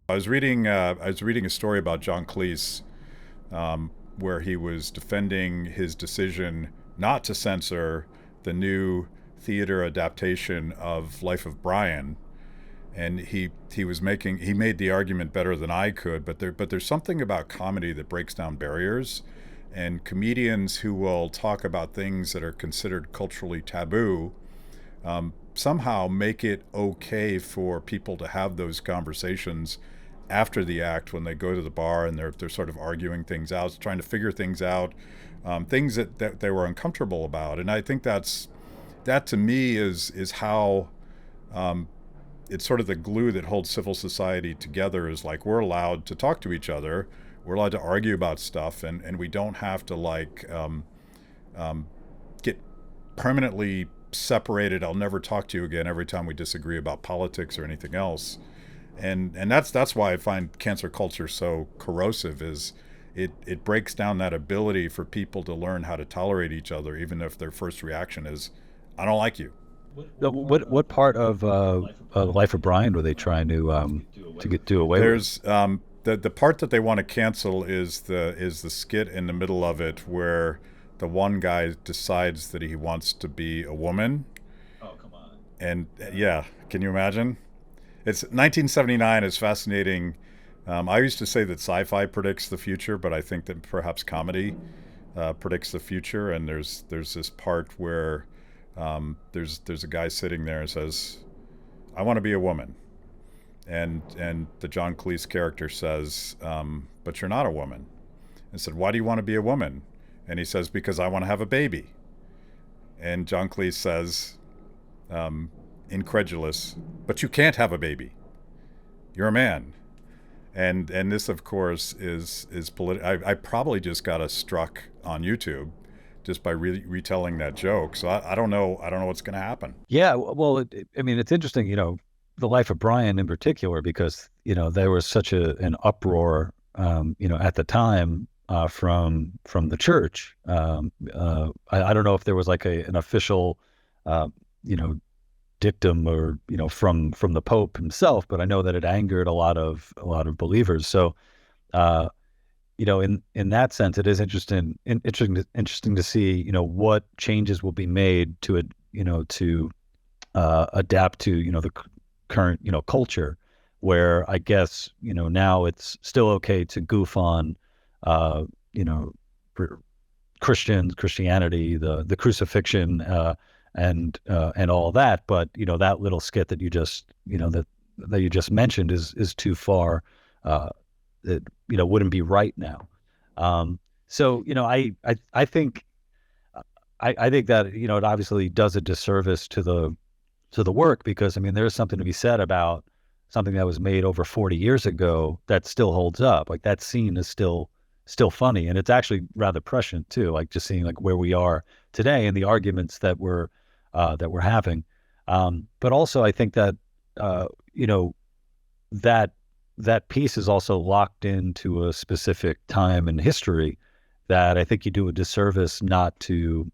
I was reading a story about John Cleese, where he was defending his decision not to censor the new theater adaptation of Life of Brian, and he made the argument better than I could. But there's something about comedy that breaks down barriers, and comedians who will talk about things that are considered culturally taboo somehow make it okay for people to have those conversations after the act when they go to the bar and they're sort of arguing things out, trying to figure things out, things that they were uncomfortable about. And I think that to me is how it's sort of the glue that holds civil society together. Is like we're allowed to talk to each other, we're allowed to argue about stuff, and we don't have to get permanently separated. I'll never talk to you again every time we disagree about politics or anything else. And that's why I find cancer culture so corrosive. Is it breaks down that ability for people to learn how to tolerate each other, even if their first reaction is, I don't like you. What part of the Life of Brian were they trying to do away with? There's the part that they want to cancel is the skit in the middle of it where the one guy decides that he wants to be a woman. Oh, come on. And yeah, can you imagine? It's 1979 is fascinating. I used to say that sci-fi predicts the future, but I think that perhaps comedy predicts the future. And there's this part where there's a guy sitting there and says, "I want to be a woman," and the John Cleese character says, "But you're not a woman." And said, "Why do you want to be a woman?" And he says, "Because I want to have a baby." And John Cleese says, incredulous, "But you can't have a baby. You're a man." And this, of course, is I probably just got us struck on YouTube just by retelling that joke. So I don't know what's going to happen. Yeah, well, I mean, it's interesting, the Life of Brian in particular, because there was such an uproar, at the time from the church. I don't know if there was like an official, you know, dictum or from the Pope himself, but I know that it angered a lot of believers. So uh, in that sense, it is interesting to see what changes will be made to it, to adapt to the current culture, where I guess now it's still okay to goof on uh, you know for Christianity, the crucifixion, and all that. But that little skit that you just that you just mentioned is too far. It wouldn't be right now. So I think I think that it obviously does a disservice to the work, because I mean there is something to be said about something that was made over 40 years ago that still holds up. Like that scene is still funny, and it's actually rather prescient too. Like just seeing like where we are today and the arguments that we're having. But also I think that you know that that piece is also locked into a specific time in history that I think you do a disservice not to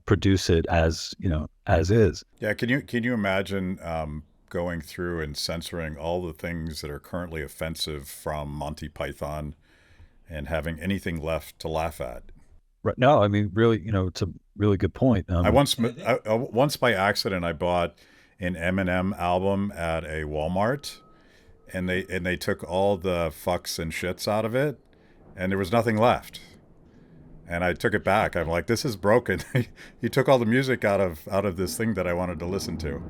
produce it as is. Yeah, can you imagine going through and censoring all the things that are currently offensive from Monty Python and having anything left to laugh at? Right. No, I mean, really, it's a really good point. Once by accident I bought an Eminem album at a Walmart, and they took all the fucks and shits out of it, and there was nothing left. And I took it back. I'm like, this is broken. You took all the music out of this thing that I wanted to listen to.